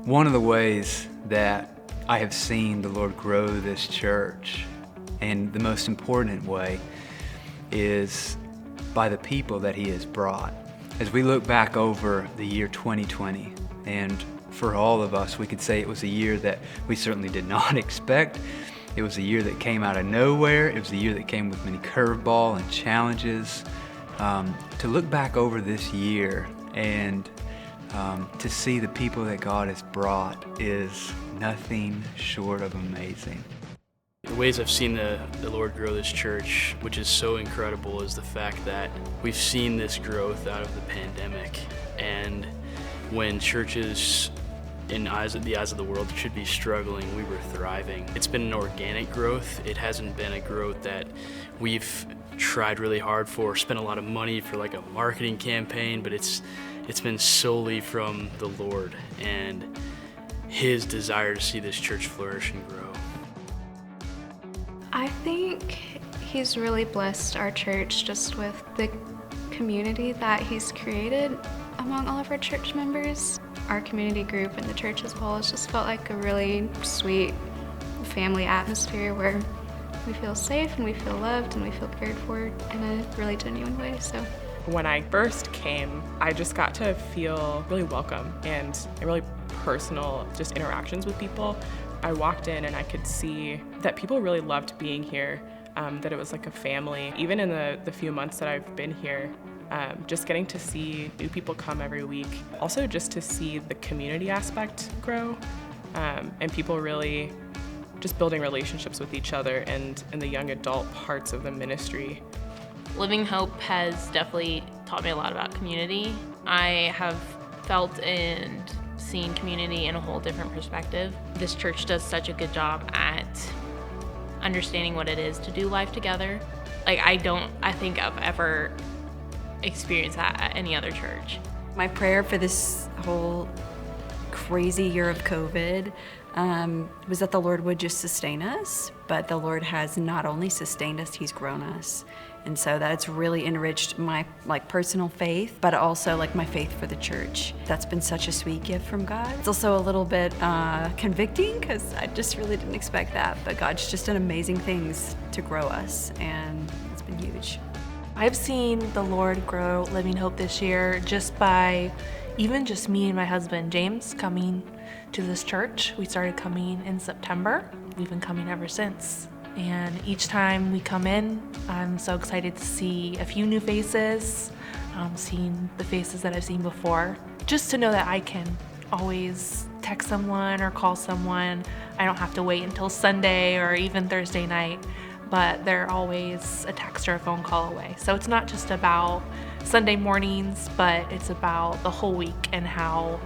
One of the ways that I have seen the Lord grow this church, and the most important way, is by the people that He has brought. As we look back over the year 2020, and for all of us, we could say it was a year that we certainly did not expect. It was a year that came out of nowhere. It was a year that came with many curveball and challenges. To look back over this year and to see the people that God has brought is nothing short of amazing. The ways I've seen the Lord grow this church, which is so incredible, is the fact that we've seen this growth out of the pandemic. And when churches in the eyes of the world should be struggling, we were thriving. It's been an organic growth. It hasn't been a growth that we've tried really hard for, spent a lot of money for like a marketing campaign, but it's been solely from the Lord and His desire to see this church flourish and grow. I think He's really blessed our church just with the community that He's created among all of our church members. Our community group and the church as a whole has just felt like a really sweet family atmosphere where we feel safe and we feel loved and we feel cared for in a really genuine way. So when I first came, I just got to feel really welcome and really personal just interactions with people. I walked in and I could see that people really loved being here, that it was like a family. Even in the few months that I've been here, just getting to see new people come every week. Also just to see the community aspect grow, and people really just building relationships with each other and in the young adult parts of the ministry. Living Hope has definitely taught me a lot about community. I have felt and seen community in a whole different perspective. This church does such a good job at understanding what it is to do life together. Like I think I've ever experienced that at any other church. My prayer for this whole crazy year of COVID was that the Lord would just sustain us, but the Lord has not only sustained us, He's grown us. And so that's really enriched my personal faith, but also my faith for the church. That's been such a sweet gift from God. It's also a little bit convicting because I just really didn't expect that, but God's just done amazing things to grow us, and it's been huge. I've seen the Lord grow Living Hope this year just by even just me and my husband, James, coming to this church. We started coming in September. We've been coming ever since. And each time we come in, I'm so excited to see a few new faces, seeing the faces that I've seen before. Just to know that I can always text someone or call someone. I don't have to wait until Sunday or even Thursday night, but they're always a text or a phone call away. So it's not just about Sunday mornings, but it's about the whole week and how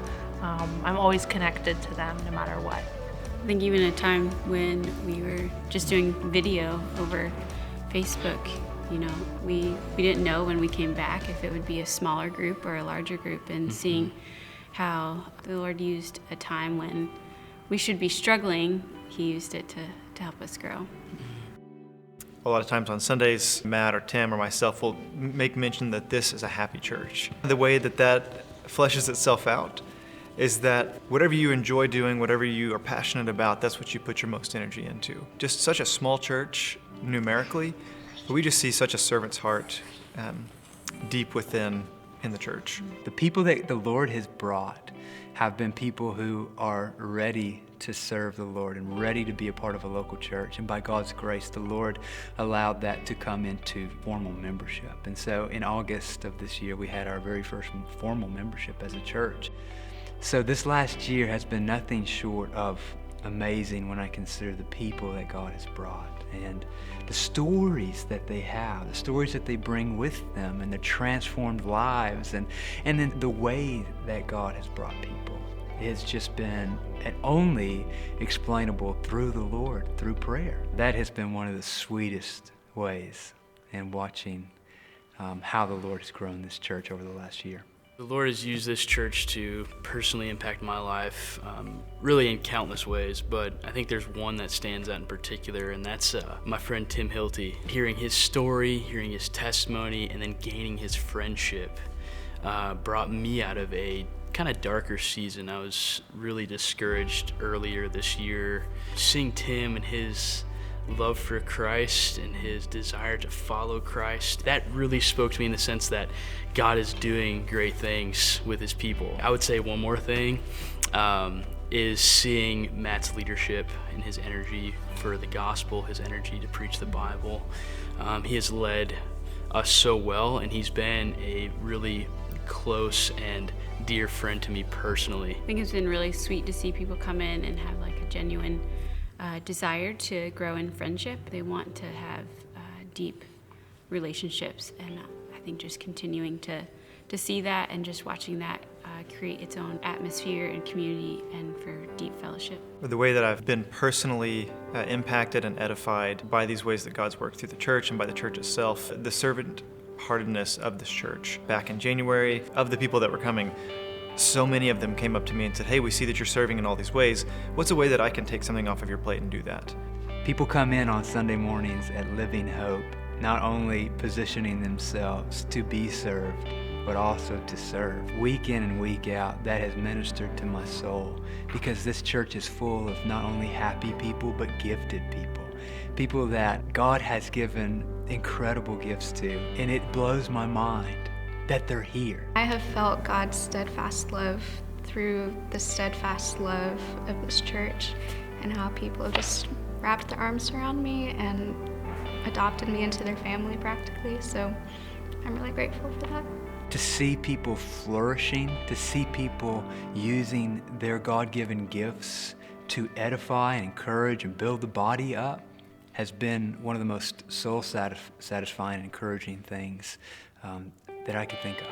I'm always connected to them no matter what. I think even a time when we were just doing video over Facebook, we didn't know when we came back if it would be a smaller group or a larger group, and seeing how the Lord used a time when we should be struggling, He used it to help us grow. A lot of times on Sundays, Matt or Tim or myself will make mention that this is a happy church. The way that fleshes itself out is that whatever you enjoy doing, whatever you are passionate about, that's what you put your most energy into. Just such a small church numerically, but we just see such a servant's heart deep within in the church. The people that the Lord has brought have been people who are ready to serve the Lord and ready to be a part of a local church. And by God's grace, the Lord allowed that to come into formal membership. And so in August of this year, we had our very first formal membership as a church. So this last year has been nothing short of amazing when I consider the people that God has brought and the stories that they have, the stories that they bring with them, and their transformed lives, and then the way that God has brought people. It's just been only explainable through the Lord, through prayer. That has been one of the sweetest ways in watching how the Lord has grown this church over the last year. The Lord has used this church to personally impact my life, really in countless ways, but I think there's one that stands out in particular, and that's my friend Tim Hilty. Hearing his story, hearing his testimony, and then gaining his friendship brought me out of a kind of darker season. I was really discouraged earlier this year. Seeing Tim and his love for Christ and his desire to follow Christ, that really spoke to me in the sense that God is doing great things with his people. I would say one more thing is seeing Matt's leadership and his energy for the gospel, his energy to preach the Bible. He has led us so well, and he's been a really close and dear friend to me personally. I think it's been really sweet to see people come in and have like a genuine desire to grow in friendship. They want to have deep relationships, and I think just continuing to see that and just watching that create its own atmosphere and community and for deep fellowship. The way that I've been personally impacted and edified by these ways that God's worked through the church and by the church itself, the servant-heartedness of this church. Back in January, of the people that were coming, so many of them came up to me and said, hey, we see that you're serving in all these ways. What's a way that I can take something off of your plate and do that? People come in on Sunday mornings at Living Hope, not only positioning themselves to be served, but also to serve. Week in and week out, that has ministered to my soul, because this church is full of not only happy people, but gifted people. People that God has given incredible gifts to, and it blows my mind that they're here. I have felt God's steadfast love through the steadfast love of this church, and how people have just wrapped their arms around me and adopted me into their family practically. So I'm really grateful for that. To see people flourishing, to see people using their God-given gifts to edify and encourage and build the body up has been one of the most soul satisfying and encouraging things that I could think of.